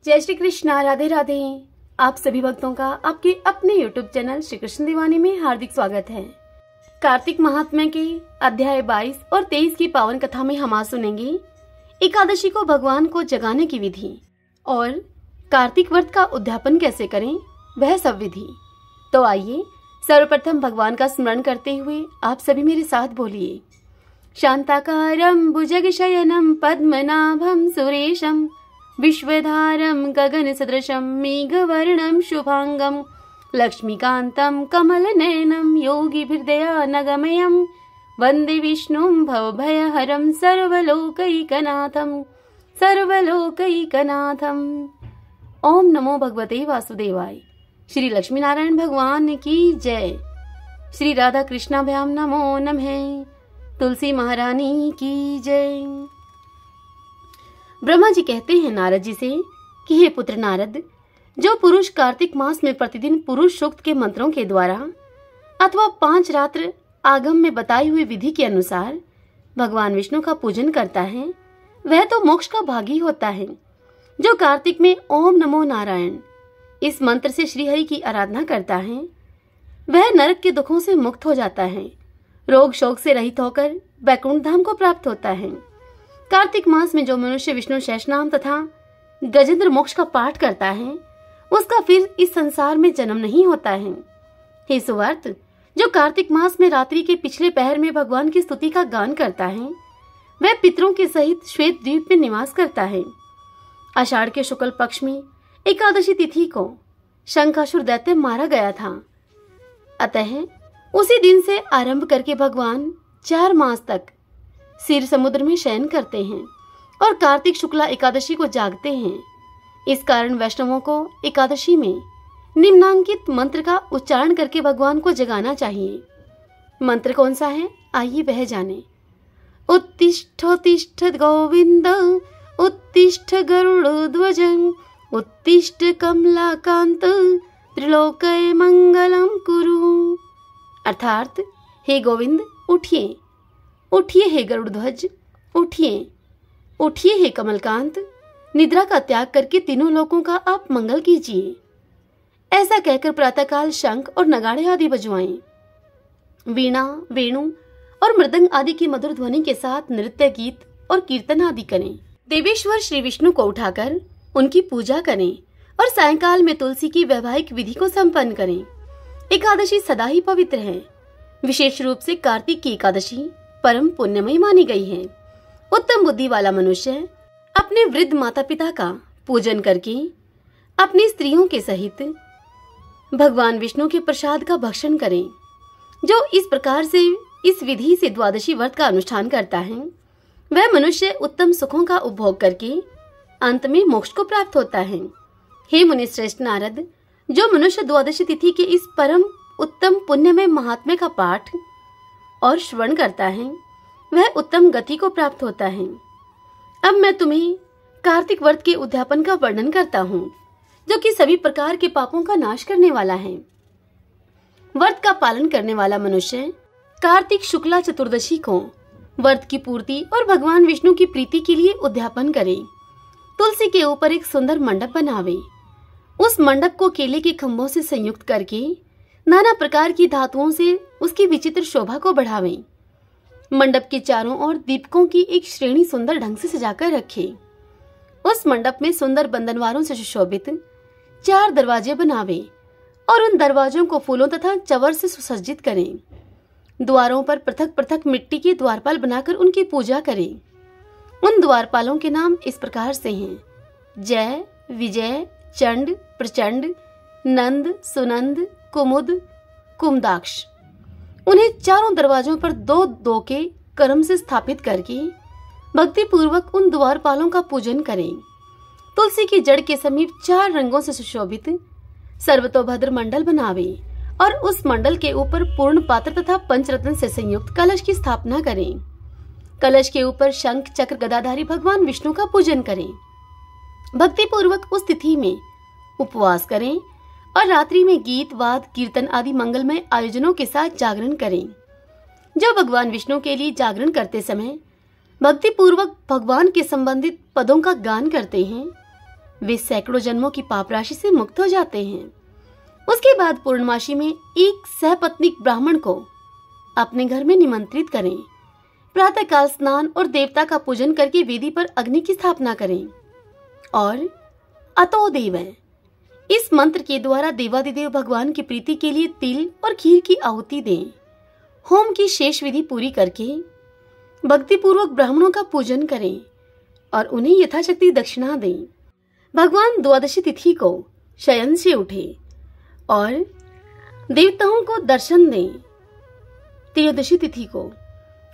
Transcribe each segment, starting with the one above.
जय श्री कृष्णा, राधे राधे। आप सभी भक्तों का आपके अपने YouTube चैनल श्री कृष्ण दीवानी में हार्दिक स्वागत है। कार्तिक महात्म्य के अध्याय 22 और 23 की पावन कथा में हम आज सुनेंगे एकादशी को भगवान को जगाने की विधि और कार्तिक व्रत का उद्यापन कैसे करें, वह सब विधि। तो आइए सर्वप्रथम भगवान का स्मरण करते हुए आप सभी मेरे साथ बोलिए। शांताकारं भुजगशयनं पद्मनाभं सुरेशं विश्वधारं गगनसदृशं मेघवर्णं शुभांगं लक्ष्मीकान्तं कमलनयनं योगिभिर्दयानगमयं वन्दे विष्णुं भवभयहरं सर्वलोकैकनाथं। ओम नमो भगवते वासुदेवाय। श्री लक्ष्मी नारायण भगवान की जय। श्री राधा कृष्णाभ्याम नमो नमः। तुलसी महारानी की जय। ब्रह्मा जी कहते हैं नारद जी से कि हे पुत्र नारद, जो पुरुष कार्तिक मास में प्रतिदिन पुरुष सूक्त के मंत्रों के द्वारा अथवा 5 रात्र आगम में बताई हुई विधि के अनुसार भगवान विष्णु का पूजन करता है, वह तो मोक्ष का भागी होता है। जो कार्तिक में ओम नमो नारायण इस मंत्र से श्री हरि की आराधना करता है, वह नरक के दुखों से मुक्त हो जाता है, रोग शोक से रहित होकर वैकुंठ धाम को प्राप्त होता है। कार्तिक मास में जो मनुष्य विष्णु शेषनाम तथा गजेंद्र मोक्ष का पाठ करता है, उसका फिर इस संसार में जन्म नहीं होता है। हे सुवर्त, जो कार्तिक मास में रात्रि के पिछले पहर में भगवान की स्तुति का गान करता है, वह पितरों के सहित श्वेत द्वीप में निवास करता है। आषाढ़ के शुक्ल पक्ष में एकादशी तिथि को शंखासुर दैत्य मारा गया था। अतः उसी दिन से आरंभ करके भगवान 4 मास तक क्षीर समुद्र में शयन करते हैं और कार्तिक शुक्ला एकादशी को जागते हैं। इस कारण वैष्णवों को एकादशी में निम्नांकित मंत्र का उच्चारण करके भगवान को जगाना चाहिए। मंत्र कौन सा है, आइए वह जाने। उत्तिष्ठोत्तिष्ठ गोविंद उत्तिष्ठ गरुड़ध्वज उत्तिष्ठ कमलाकांत त्रिलोकय मंगलम कुरु। अर्थात हे गोविंद, उठिए उठिए, हे गरुड़ध्वज उठिए उठिए, हे कमलकांत, निद्रा का त्याग करके तीनों लोकों का आप मंगल कीजिए। ऐसा कहकर प्रातःकाल शंख और नगाड़े आदि बजवाएं। वीणा, वेणु और मृदंग आदि की मधुर ध्वनि के साथ नृत्य, गीत और कीर्तन आदि करें। देवेश्वर श्री विष्णु को उठाकर उनकी पूजा करें और सायंकाल में तुलसी की वैवाहिक विधि को संपन्न करें। एकादशी सदा ही पवित्र है। विशेष रूप से कार्तिक की एकादशी परम पुण्यमयी मानी गई है। उत्तम बुद्धि वाला मनुष्य अपने वृद्ध माता पिता का पूजन करके अपनी स्त्रियों के सहित भगवान विष्णु के प्रसाद का भक्षण करें। जो इस प्रकार से इस विधि से द्वादशी व्रत का अनुष्ठान करता है, वह मनुष्य उत्तम सुखों का उपभोग करके अंत में मोक्ष को प्राप्त होता है। हे मुनि श्रेष्ठ नारद, जो मनुष्य द्वादशी तिथि के इस परम उत्तम पुण्यमय महात्म्य का पाठ और श्रवण करता है, वह उत्तम गति को प्राप्त होता है। अब मैं तुम्हें कार्तिक व्रत के उद्यापन का वर्णन करता हूँ, जो कि सभी प्रकार के पापों का नाश करने वाला है। व्रत का पालन करने वाला मनुष्य कार्तिक शुक्ला चतुर्दशी को व्रत की पूर्ति और भगवान विष्णु की प्रीति के लिए उद्यापन करे। तुलसी के ऊपर एक सुंदर मंडप बनावे। उस मंडप को केले के खंभों से संयुक्त करके नाना प्रकार की धातुओं से उसकी विचित्र शोभा को बढ़ावे। मंडप के चारों ओर दीपकों की एक श्रेणी सुंदर ढंग से सजाकर रखे। उस मंडप में सुंदर बंधनवारों से सुशोभित 4 दरवाजे बनावे और उन दरवाजों को फूलों तथा चवर से सुसज्जित करें। द्वारों पर पृथक पृथक मिट्टी के द्वारपाल बनाकर उनकी पूजा करें। उन द्वारपालों के नाम इस प्रकार से हैं: जय, विजय, चंड, प्रचंड, नंद, सुनंद, कुमुद, कुमदाक्ष। उन्हें चारों दरवाजों पर 2-2 के क्रम से स्थापित करके भक्ति पूर्वक उन द्वारपालों का पूजन करें। तुलसी की जड़ के समीप 4 रंगों से सुशोभित सर्वतोभद्र मंडल बनावे और उस मंडल के ऊपर पूर्ण पात्र तथा पंचरत्न से संयुक्त कलश की स्थापना करें। कलश के ऊपर शंख चक्र गदाधारी भगवान विष्णु का पूजन करें। भक्ति पूर्वक उस तिथि में उपवास करें और रात्रि में गीत, वाद, कीर्तन आदि मंगलमय आयोजनों के साथ जागरण करें। जो भगवान विष्णु के लिए जागरण करते समय भक्ति पूर्वक भगवान के संबंधित पदों का गान करते हैं, वे सैकड़ों जन्मों की पाप राशि से मुक्त हो जाते हैं। उसके बाद पूर्णमासी में एक सहपत्नीक ब्राह्मण को अपने घर में निमंत्रित करें। प्रातः काल स्नान और देवता का पूजन करके वेदी पर अग्नि की स्थापना करें और अतो देव, इस मंत्र के द्वारा देवादिदेव भगवान की प्रीति के लिए तिल और खीर की आहुति दें। होम की शेष विधि पूरी करके भक्ति पूर्वक ब्राह्मणों का पूजन करें और उन्हें यथाशक्ति दक्षिणा दें। भगवान द्वादशी तिथि को शयन से उठे और देवताओं को दर्शन दें। त्रयोदशी तिथि को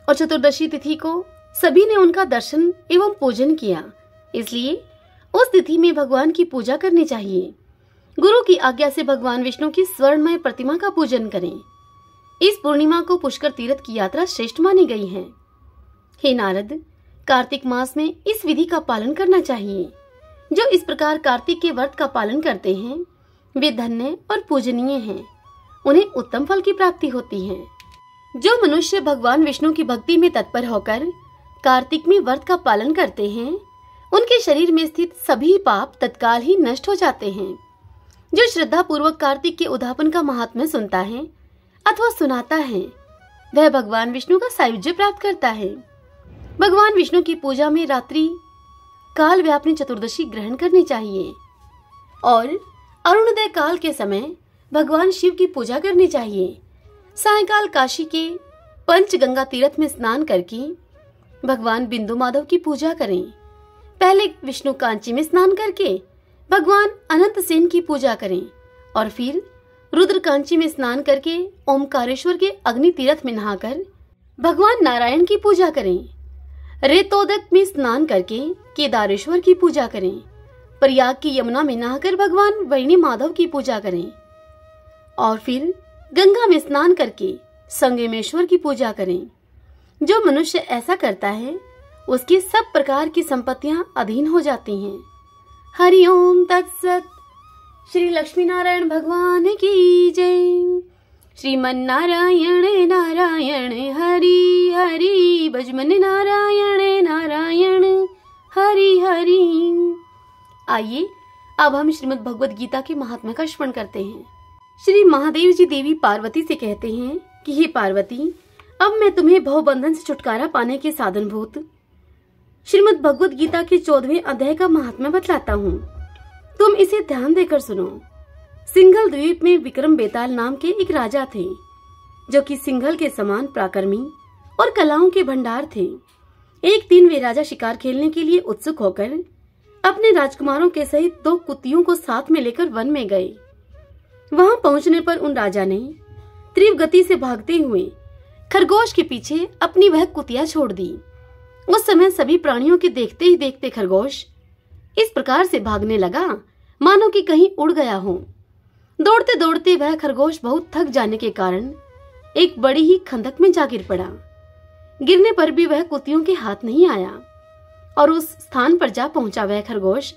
और चतुर्दशी तिथि को सभी ने उनका दर्शन एवं पूजन किया, इसलिए उस तिथि में भगवान की पूजा करनी चाहिए। गुरु की आज्ञा से भगवान विष्णु की स्वर्णमय प्रतिमा का पूजन करें। इस पूर्णिमा को पुष्कर तीर्थ की यात्रा श्रेष्ठ मानी गई है। हे नारद, कार्तिक मास में इस विधि का पालन करना चाहिए। जो इस प्रकार कार्तिक के व्रत का पालन करते हैं वे धन्य और पूजनीय हैं, उन्हें उत्तम फल की प्राप्ति होती है। जो मनुष्य भगवान विष्णु की भक्ति में तत्पर होकर कार्तिक में व्रत का पालन करते हैं उनके शरीर में स्थित सभी पाप तत्काल ही नष्ट हो जाते हैं। जो श्रद्धा पूर्वक कार्तिक के उद्यापन का महात्म्य सुनता है अथवा सुनाता है वह भगवान विष्णु का सायुज्य प्राप्त करता है। भगवान विष्णु की पूजा में रात्रि काल व्यापिनी चतुर्दशी ग्रहण करनी चाहिए और अरुणोदय काल के समय भगवान शिव की पूजा करनी चाहिए। सायंकाल काशी के पंचगंगा तीर्थ में स्नान करके भगवान बिंदु माधव की पूजा करें। पहले विष्णु कांची में स्नान करके भगवान अनंत सेन की पूजा करें और फिर रुद्र कांची में स्नान करके ओमकारेश्वर के अग्नि तीर्थ में नहाकर भगवान नारायण की पूजा करें। रेतोदक में स्नान करके केदारेश्वर की पूजा करें। प्रयाग की यमुना में नहाकर भगवान वैणी माधव की पूजा करें और फिर गंगा में स्नान करके संगमेश्वर की पूजा करें। जो मनुष्य ऐसा करता है उसकी सब प्रकार की संपत्तियां अधीन हो जाती हैं। हरि ओम तत्सत। श्री लक्ष्मी नारायण भगवान की जय। श्रीमन नारायण नारायण हरि हरि, भजमन नारायण नारायण हरि हरि। आइए अब हम श्रीमद् भगवद गीता के महात्म्य का श्रवण करते हैं। श्री महादेव जी देवी पार्वती से कहते हैं कि हे पार्वती, अब मैं तुम्हें भवबंधन से छुटकारा पाने के साधनभूत श्रीमद् भगवद गीता के 14वें अध्याय का महात्म्य बतलाता हूँ। तुम इसे ध्यान देकर सुनो। सिंघल द्वीप में विक्रम बेताल नाम के एक राजा थे जो कि सिंघल के समान पराक्रमी और कलाओं के भंडार थे। एक दिन वे राजा शिकार खेलने के लिए उत्सुक होकर अपने राजकुमारों के सहित 2 कुतियों को साथ में लेकर वन में गए। वहां पहुंचने पर उन राजा ने तीव्र गति से भागते हुए खरगोश के पीछे अपनी वह कुतिया छोड़ दी। उस समय सभी प्राणियों के देखते ही देखते खरगोश इस प्रकार से भागने लगा मानो कि कहीं उड़ गया हो। दौड़ते दौड़ते वह खरगोश बहुत थक जाने के कारण एक बड़ी ही खंदक में जा गिर पड़ा। गिरने पर भी वह कुतियों के हाथ नहीं आया और उस स्थान पर जा पहुंचा वह खरगोश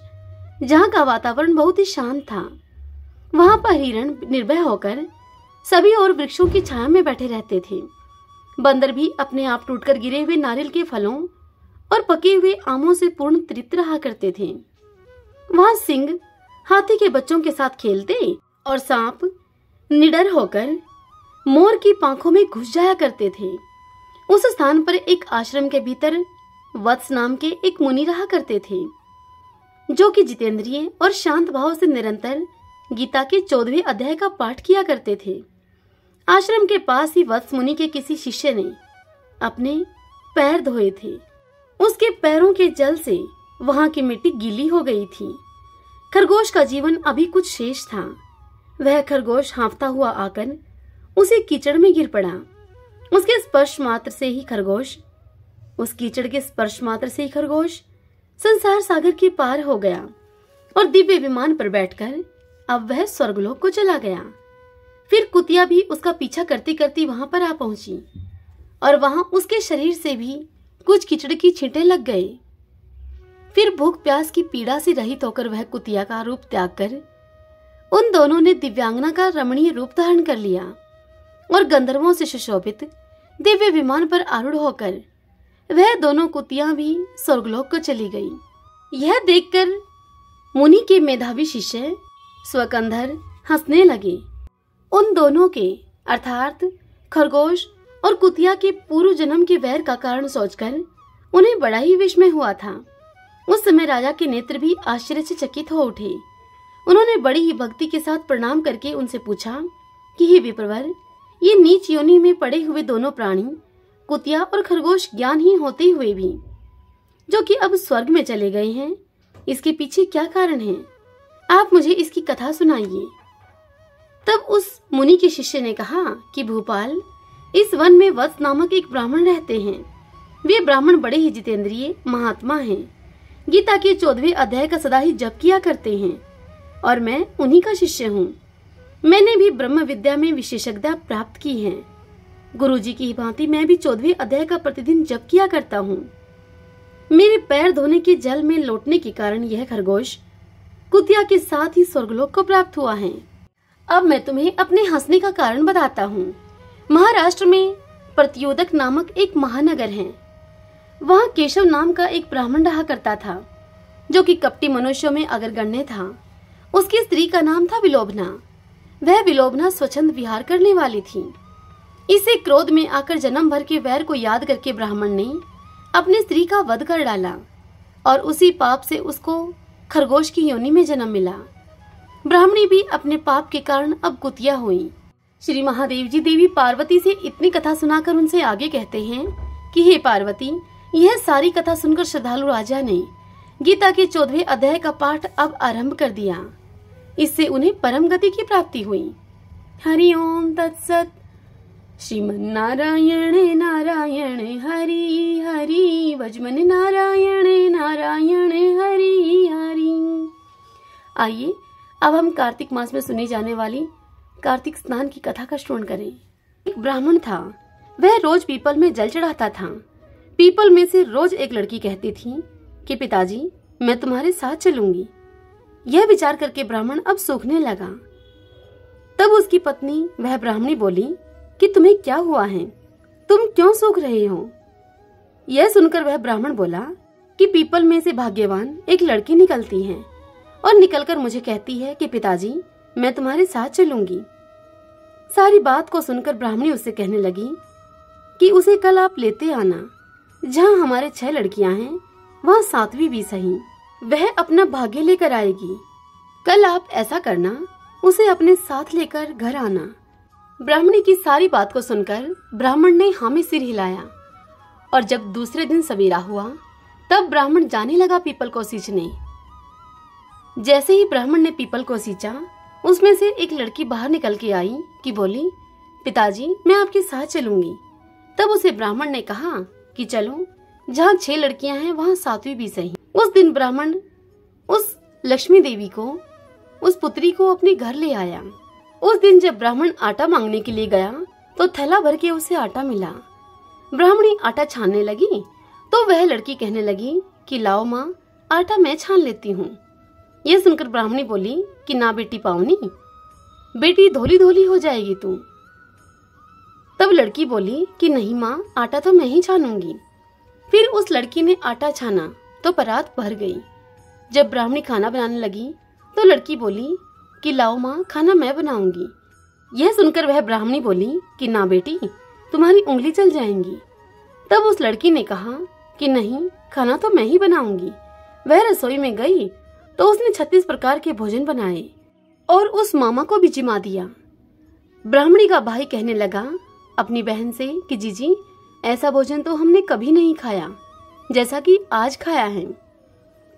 जहां का वातावरण बहुत ही शांत था। वहां पर हिरण निर्भय होकर सभी और वृक्षों की छाया में बैठे रहते थे। बंदर भी अपने आप टूटकर गिरे हुए नारियल के फलों और पके हुए आमों से पूर्ण तृप्त रहा करते थे। वहां सिंह हाथी के बच्चों के साथ खेलते और सांप निडर होकर मोर की पांखों में घुस जाया करते थे। उस स्थान पर एक आश्रम के भीतर वत्स नाम के एक मुनि रहा करते थे जो कि जितेंद्रिय और शांत भाव से निरंतर गीता के 14वें अध्याय का पाठ किया करते थे। आश्रम के पास ही वत्स मुनि के किसी शिष्य ने अपने पैर धोए थे। उसके पैरों के जल से वहां की मिट्टी गीली हो गई थी। खरगोश का जीवन अभी कुछ शेष था। वह खरगोश हाँफता हुआ आकर उसी कीचड़ में गिर पड़ा। उसके स्पर्श मात्र से ही खरगोश संसार सागर के पार हो गया और दिव्य विमान पर बैठकर अब वह स्वर्गलोक को चला गया। फिर कुतिया भी उसका पीछा करती करती वहां पर आ पहुंची और वहां उसके शरीर से भी कुछ कीचड़ की छींटे लग गए। फिर भूख प्यास की पीड़ा से रहित होकर वह कुतिया का रूप त्याग कर उन दोनों ने दिव्यांगना का रमणीय रूप धारण कर लिया और गंधर्वों से सुशोभित दिव्य विमान पर आरूढ़ होकर वह दोनों कुतियां भी स्वर्गलोक को चली गई। यह देखकर मुनि के मेधावी शिष्य स्वकंधर हंसने लगे। उन दोनों के अर्थात खरगोश और कुतिया के पूर्व जन्म के वैर का कारण सोचकर उन्हें बड़ा ही विस्मय हुआ था। उस समय राजा के नेत्र भी आश्चर्य से चकित हो उठे। उन्होंने बड़ी ही भक्ति के साथ प्रणाम करके उनसे पूछा कि हे विप्रवर, ये नीच योनि में पड़े हुए दोनों प्राणी कुतिया और खरगोश ज्ञानहीन होते हुए भी जो कि अब स्वर्ग में चले गए हैं, इसके पीछे क्या कारण है? आप मुझे इसकी कथा सुनाइए। तब उस मुनि के शिष्य ने कहा कि भूपाल, इस वन में वत्स नामक एक ब्राह्मण रहते हैं। वे ब्राह्मण बड़े ही जितेंद्रिय महात्मा हैं। गीता के 14वें अध्याय का सदा ही जप किया करते हैं और मैं उन्हीं का शिष्य हूँ। मैंने भी ब्रह्म विद्या में विशेषज्ञता प्राप्त की है। गुरुजी की भांति मैं भी 14वें अध्याय का प्रतिदिन जप किया करता हूँ। मेरे पैर धोने के जल में लौटने के कारण यह खरगोश कुतिया के साथ ही स्वर्गलोक को प्राप्त हुआ है। अब मैं तुम्हें अपने हंसने का कारण बताता हूँ। महाराष्ट्र में प्रत्योदक नामक एक महानगर है। वहाँ केशव नाम का एक ब्राह्मण रहा करता था, जो कि कपटी मनुष्यों में अग्रगण्य था। उसकी स्त्री का नाम था विलोभना। वह विलोभना स्वच्छंद विहार करने वाली थी। इसे क्रोध में आकर जन्म भर के वैर को याद करके ब्राह्मण ने अपनी स्त्री का वध कर डाला और उसी पाप से उसको खरगोश की योनि में जन्म मिला। ब्राह्मणी भी अपने पाप के कारण अब कुतिया हुई। श्री महादेव जी देवी पार्वती से इतनी कथा सुनाकर उनसे आगे कहते हैं कि हे पार्वती, यह सारी कथा सुनकर श्रद्धालु राजा ने गीता के 14वें अध्याय का पाठ अब आरंभ कर दिया। इससे उन्हें परम गति की प्राप्ति हुई। हरि ओम तत्सत। श्रीमन्नारायण नारायण हरि हरि, वज्मन नारायण नारायण हरि हरि। आइए अब हम कार्तिक मास में सुनी जाने वाली कार्तिक स्नान की कथा का श्रवण करें। एक ब्राह्मण था। वह रोज पीपल में जल चढ़ाता था। पीपल में से रोज एक लड़की कहती थी कि पिताजी, मैं तुम्हारे साथ चलूंगी। यह विचार करके ब्राह्मण अब सूखने लगा। तब उसकी पत्नी वह ब्राह्मणी बोली कि तुम्हें क्या हुआ है, तुम क्यों सूख रहे हो? यह सुनकर वह ब्राह्मण बोला कि पीपल में से भाग्यवान एक लड़की निकलती है और निकलकर मुझे कहती है कि पिताजी, मैं तुम्हारे साथ चलूंगी। सारी बात को सुनकर ब्राह्मणी उससे कहने लगी कि उसे कल आप लेते आना। जहाँ हमारे 6 लड़कियां हैं, वहाँ 7वीं भी सही। वह अपना भाग्य लेकर आएगी। कल आप ऐसा करना, उसे अपने साथ लेकर घर आना। ब्राह्मणी की सारी बात को सुनकर ब्राह्मण ने हाँ में सिर हिलाया और जब दूसरे दिन सवेरा हुआ तब ब्राह्मण जाने लगा पीपल को सींचने। जैसे ही ब्राह्मण ने पीपल को सींचा, उसमें से एक लड़की बाहर निकल के आई कि बोली, पिताजी, मैं आपके साथ चलूंगी। तब उसे ब्राह्मण ने कहा कि चलो, जहाँ 6 लड़कियां हैं वहाँ 7वीं भी सही। उस दिन ब्राह्मण उस लक्ष्मी देवी को, उस पुत्री को अपने घर ले आया। उस दिन जब ब्राह्मण आटा मांगने के लिए गया तो थैला भर के उसे आटा मिला। ब्राह्मणी आटा छानने लगी तो वह लड़की कहने लगी कि लाओ माँ, आटा मैं छान लेती हूँ। यह सुनकर ब्राह्मणी बोली कि ना बेटी पावनी, बेटी धोली धोली हो जाएगी तू। तब लड़की बोली कि नहीं माँ, आटा तो मैं ही छानूंगी। फिर उस लड़की ने आटा छाना तो परात भर गई। जब ब्राह्मणी खाना बनाने लगी तो लड़की बोली कि लाओ माँ, खाना मैं बनाऊंगी। यह सुनकर वह ब्राह्मणी बोली कि ना बेटी, तुम्हारी उंगली चल जाएंगी। तब उस लड़की ने कहा कि नहीं, खाना तो मैं ही बनाऊंगी। वह रसोई में गई तो उसने 36 प्रकार के भोजन बनाए और उस मामा को भी जिमा दिया। ब्राह्मणी का भाई कहने लगा अपनी बहन से कि जीजी, ऐसा भोजन तो हमने कभी नहीं खाया जैसा कि आज खाया है।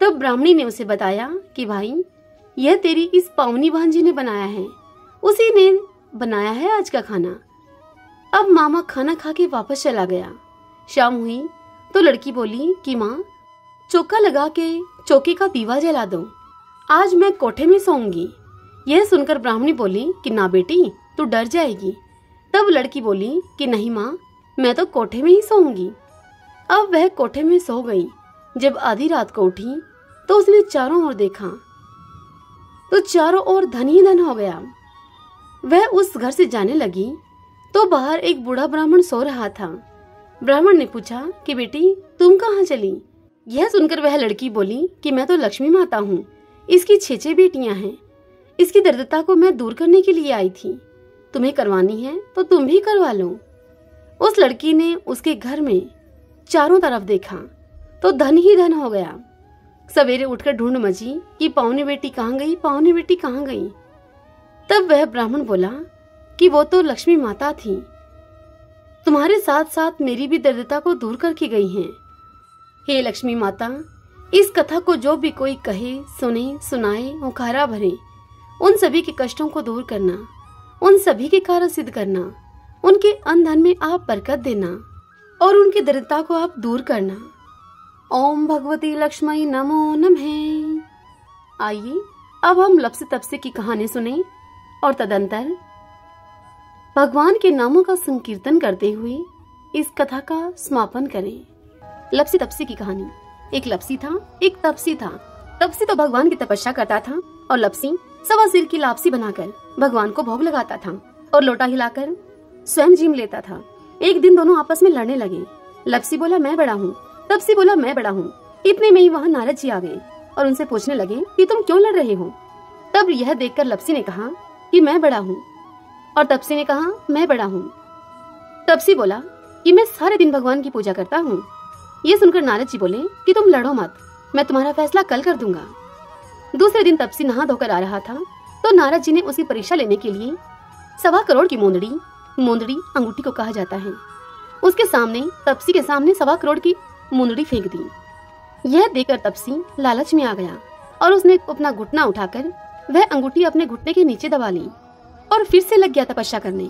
तब ब्राह्मणी ने उसे बताया कि भाई, यह तेरी इस पावनी भांजी ने बनाया है, उसी ने बनाया है आज का खाना। अब मामा खाना खा के वापस चला गया। शाम हुई तो लड़की बोली कि माँ, चौका लगा के चौके का दीवा जला दो, आज मैं कोठे में सोऊंगी। यह सुनकर ब्राह्मणी बोली कि ना बेटी, तू डर जाएगी। तब लड़की बोली कि नहीं माँ, मैं तो कोठे में ही सोऊंगी। अब वह कोठे में सो गई। जब आधी रात को उठी तो उसने चारों ओर देखा तो चारों ओर धन ही धन हो गया। वह उस घर से जाने लगी तो बाहर एक बूढ़ा ब्राह्मण सो रहा था। ब्राह्मण ने पूछा कि बेटी, तुम कहाँ चली? यह सुनकर वह लड़की बोली कि मैं तो लक्ष्मी माता हूँ, इसकी 6 बेटियां हैं। इसकी दरिद्रता को मैं दूर करने के लिए आई थी। तुम्हें करवानी है तो तुम भी करवा लो। उस लड़की ने उसके घर में चारों तरफ देखा तो धन ही धन हो गया। सवेरे उठकर ढूंढ मची कि पावनी बेटी कहाँ गई, पावनी बेटी कहाँ गई। तब वह ब्राह्मण बोला कि वो तो लक्ष्मी माता थी, तुम्हारे साथ साथ मेरी भी दरिद्रता को दूर करके गई हैं। हे लक्ष्मी माता, इस कथा को जो भी कोई कहे, सुने, सुनाए, हुंकारा भरे, उन सभी के कष्टों को दूर करना, उन सभी के कार्य सिद्ध करना, उनके अन्न धन में आप बरकत देना और उनकी दरिद्रता को आप दूर करना। ओम भगवती लक्ष्मी नमो नमः। आइए अब हम लप्सी तप्सी की कहानी सुने और तदंतर भगवान के नामों का संकीर्तन करते हुए इस कथा का समापन करें। लप्सी तप्सी की कहानी। एक लप्सी था, एक तपसी था। तपसी तो भगवान की तपस्या करता था और लप्सी सवा सिर की लापसी बनाकर भगवान को भोग लगाता था और लोटा हिलाकर स्वयं जीम लेता था। एक दिन दोनों आपस में लड़ने लगे। लप्सी बोला मैं बड़ा हूँ, तपसी बोला मैं बड़ा हूँ। इतने में ही वहाँ नारद जी आ गए और उनसे पूछने लगे कि तुम क्यों लड़ रहे हो। तब यह देखकर लप्सी ने कहा कि मैं बड़ा हूँ और तपसी ने कहा मैं बड़ा हूँ। तपसी बोला कि मैं सारे दिन भगवान की पूजा करता हूँ। ये सुनकर नारद जी बोले कि तुम लड़ो मत, मैं तुम्हारा फैसला कल कर दूंगा। दूसरे दिन तपसी नहा धोकर आ रहा था तो नारद जी ने उसकी परीक्षा लेने के लिए 1.25 करोड़ की मोंदड़ी अंगूठी को कहा जाता है, उसके सामने तपसी के सामने 1.25 करोड़ की मोंदड़ी फेंक दी। यह देखकर तपसी लालच में आ गया और उसने अपना घुटना उठाकर वह अंगूठी अपने घुटने के नीचे दबा ली और फिर से लग गया तपस्या करने।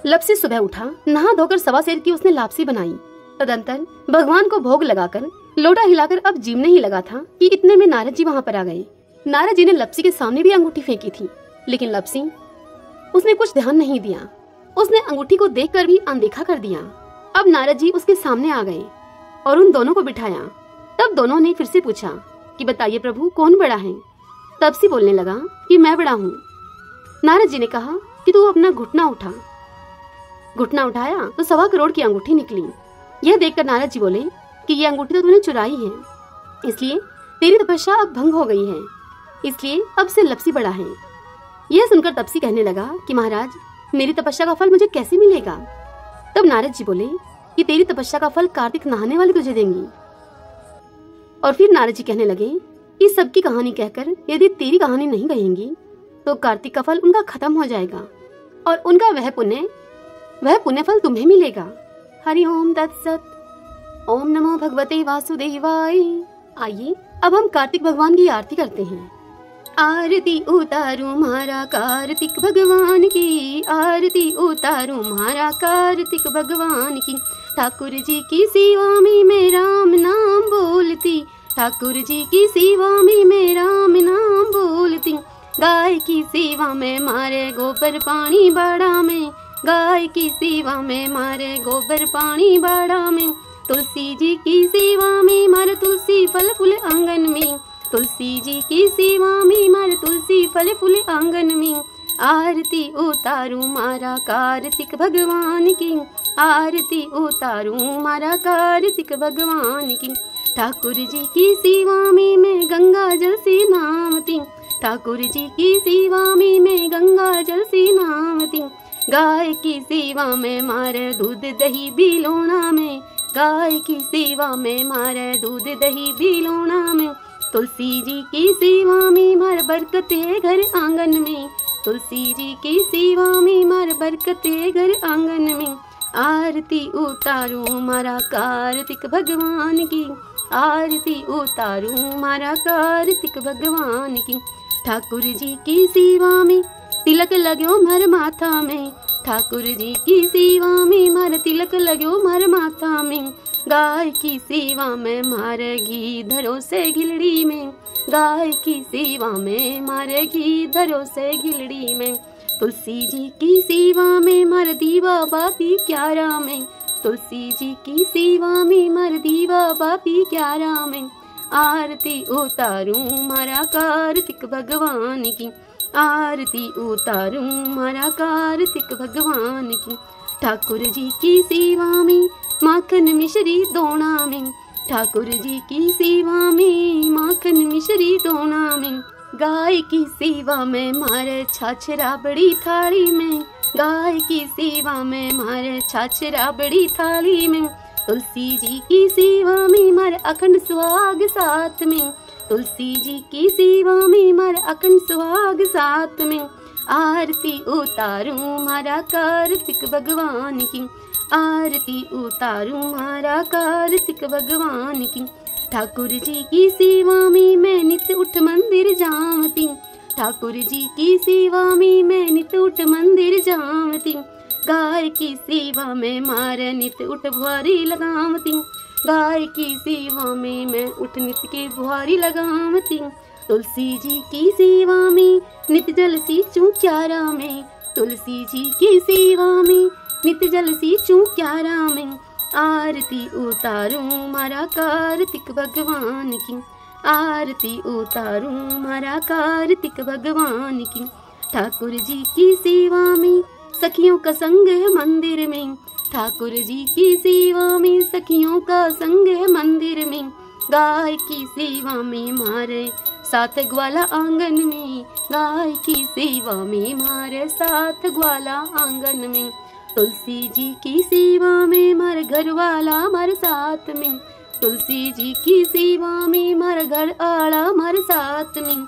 लप्सी सुबह उठा, नहा धोकर सवा सेर की उसने लापसी बनाई। तदंतर भगवान को भोग लगाकर लोटा हिलाकर अब जीमने ही लगा था कि इतने में नारद जी वहाँ पर आ गए। नारद जी ने लप्सी के सामने भी अंगूठी फेंकी थी, लेकिन लप्सी उसने कुछ ध्यान नहीं दिया। उसने अंगूठी को देखकर भी अनदेखा कर दिया। अब नारद जी उसके सामने आ गए और उन दोनों को बिठाया। तब दोनों ने फिर से पूछा कि बताइए प्रभु कौन बड़ा है। तपसी बोलने लगा कि मैं बड़ा हूँ। नारद जी ने कहा कि तू अपना घुटना उठा। घुटना उठाया तो 1.25 करोड़ की अंगूठी निकली। यह देखकर नारद जी बोले कि यह अंगूठी तो तूने चुराई है, इसलिए तेरी तपस्या अब भंग हो गई है, इसलिए अब से लप्सी बड़ा है। यह सुनकर तपसी कहने लगा कि महाराज मेरी तपस्या का फल मुझे कैसे मिलेगा। तब नारद जी बोले कि तेरी तपस्या का फल कार्तिक नहाने वाले तुझे देंगी। और फिर नारद जी कहने लगे कि सबकी कहानी कहकर यदि तेरी कहानी नहीं कहेंगी तो कार्तिक का फल उनका खत्म हो जाएगा और उनका वह पुण्य फल तुम्हें मिलेगा। हरि ओम तत्सत। ओम नमो भगवते वासुदेवाय। आइए अब हम कार्तिक भगवान की आरती करते हैं। आरती उतारू मारा कार्तिक भगवान की, आरती उतारू मारा कार्तिक भगवान की। ठाकुर जी की सेवा में मैं राम नाम बोलती, ठाकुर जी की सेवा में मैं राम नाम बोलती। गाय की सेवा में मारे गोबर पानी बाड़ा में, गाय की सेवा में मारे गोबर पानी बाड़ा में। तुलसी जी की सेवा में मारे तुलसी फल फूल आंगन में, तुलसी जी की सेवा में मारे तुलसी फल फूल आंगन में। आरती उतारू मारा कार्तिक भगवान की, आरती उतारू मारा कार्तिक भगवान की। ठाकुर जी की सेवा में मैं गंगा जल से नहाती, ठाकुर जी की सेवा में मैं गंगा जल से नहाती। गाय की सेवा में मारे दूध दही बिलोना में, गाय की सेवा में मारे दूध दही बिलोना में। तुलसी जी की सेवा में मार बरकत है घर आंगन में, तुलसी जी की सेवा में मार बरकत है घर आंगन में। आरती उतारू मारा कार्तिक भगवान की, आरती उतारू मारा कार्तिक भगवान की। ठाकुर जी की सेवा में तिलक लगो मर माथा में, ठाकुर जी की सेवा में मार तिलक लगो मर माथा में। गाय की सेवा में मार घी धरो से घिलड़ी में, गाय की सेवा में मार घी धरो से घिलड़ी में। तुलसी जी की सेवा में मार दीवा बाती क्यारा में, तुलसी जी की सेवा में मार दीवा बाती क्यारा में। आरती उतारू मारा कार्तिक भगवान की, आरती उतारू मारा कार्तिक भगवान की। ठाकुर जी की सेवा में माखन मिश्री दोना में, ठाकुर जी की सेवा में माखन मिश्री दोना में, गाय की सेवा में मारे छाछ राबड़ी थाली में, गाय की सेवा में मारे छाछ राबड़ी थाली में, तुलसी जी की सेवा में मारे अखंड सुहाग साथ में, तुलसी जी की सेवा में मारे अखंड सुहाग साथ में, आरती उतारूं मारा कार्तिक भगवान की, आरती उतारूं मारा कार्तिक भगवान की, ठाकुर जी की सेवा में मैं नित उठ मंदिर जावती, ठाकुर जी की सेवा में मैं नित उठ मंदिर जावती, गाय की सेवा में मारे नित उठ बुहारी लगावती, गाय की सेवा में मैं उठ नित के बुहारी लगावती, तुलसी जी की सेवा में नित जल सींचूं क्यारा में, तुलसी जी की सेवा में नित जल सींचूं क्यारा में, आरती उतारूं मारा कार्तिक भगवान की, आरती उतारूं मारा कार्तिक भगवान की, ठाकुर जी की सेवा में सखियों का संग है मंदिर में, ठाकुर जी की सेवा में सखियों का संग है मंदिर में, गाय की सेवा में मारे साथ ग्वाला आंगन में, गाय की सेवा में मारे साथ ग्वाला आंगन में, तुलसी जी की सेवा में मारे घर वाला मारे साथ में, तुलसी जी की सेवा में मारा घर आला मारे साथ में,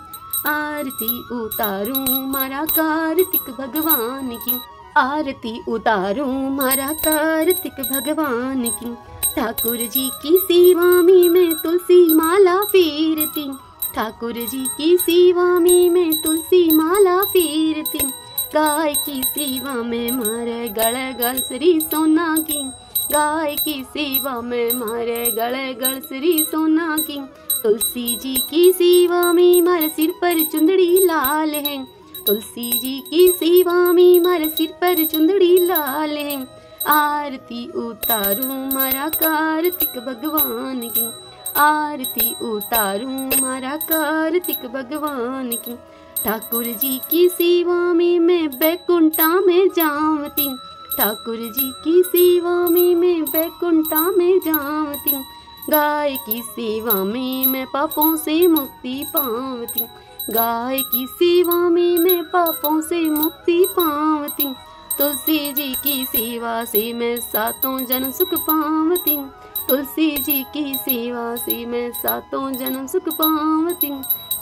आरती उतारूं मारा कार्तिक भगवान की, आरती उतारूं मारा कार्तिक भगवान की, ठाकुर जी की सेवा में मैं तुलसी माला फेरती, ठाकुर जी की सेवा में मैं तुलसी माला फेरती, गाय की सेवा में मारे गले गल श्री सोना की, गाय की सेवा में मारे गले गल श्री सोना की, तुलसी जी की सेवा में मारे सिर पर चुंदड़ी लाल है, तुलसी जी की सेवा में मारे सिर पर चुंदड़ी लाल है, आरती उतारूं मारा कार्तिक भगवान की, आरती उतारूं मारा कार्तिक भगवान की, ठाकुर जी की सेवा में मैं बैकुंठा में जावती, ठाकुर जी की सेवा में मैं बैकुंठा में जावती, गाय की सेवा में मैं पापों से मुक्ति पावती, गाय की सेवा में मैं पापों से मुक्ति पावती, तुलसी जी की सेवा से मैं सातों जन्म सुख पावती, तुलसी जी की सेवा से मैं सातों जन्म सुख पावती,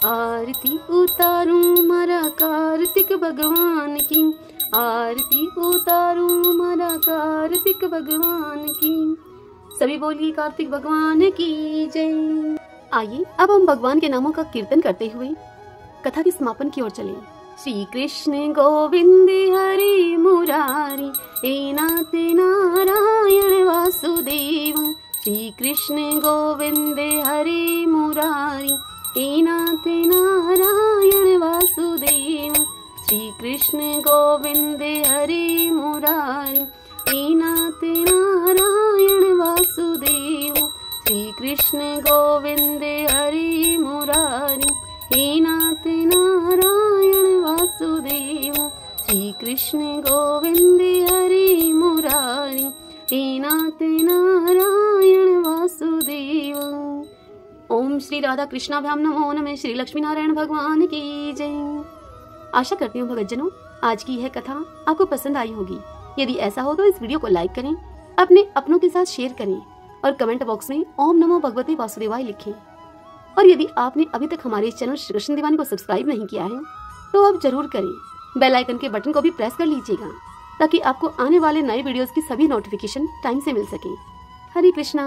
आरती उतारूं मारा कार्तिक भगवान की, आरती उतारूं मारा कार्तिक भगवान की। सभी बोलिए कार्तिक भगवान की जय। आइए अब हम भगवान के नामों का कीर्तन करते हुए कथा के समापन की ओर चलें। श्री कृष्ण गोविंद हरे मुरारी, हे नाथ नारायण वासुदेव, श्री कृष्ण गोविंद हरे मुरारी, हे नाथ नारायण वासुदेव, श्री कृष्ण गोविंद हरे मुरारी, हे नाथ नारायण वासुदेव, श्री कृष्ण गोविंद हरे मुरारी, हे नाथ नारायण वासुदेव, श्री कृष्ण गोविंद हरे मुरारी, हे नाथ नारायण वासुदेव। ओम श्री राधा कृष्णाभ्याम नमो नमः। श्री लक्ष्मी नारायण भगवान की जय। आशा करती हूँ भक्तजनों आज की यह कथा आपको पसंद आई होगी। यदि ऐसा हो तो इस वीडियो को लाइक करें, अपने अपनों के साथ शेयर करें और कमेंट बॉक्स में ओम नमो भगवते वासुदेवाय लिखें। और यदि आपने अभी तक हमारे इस चैनल श्री कृष्ण दीवानी को सब्सक्राइब नहीं किया है तो आप जरूर करें। बेल आइकन के बटन को भी प्रेस कर लीजिएगा ताकि आपको आने वाले नए वीडियोस की सभी नोटिफिकेशन टाइम से मिल सके। हरे कृष्णा।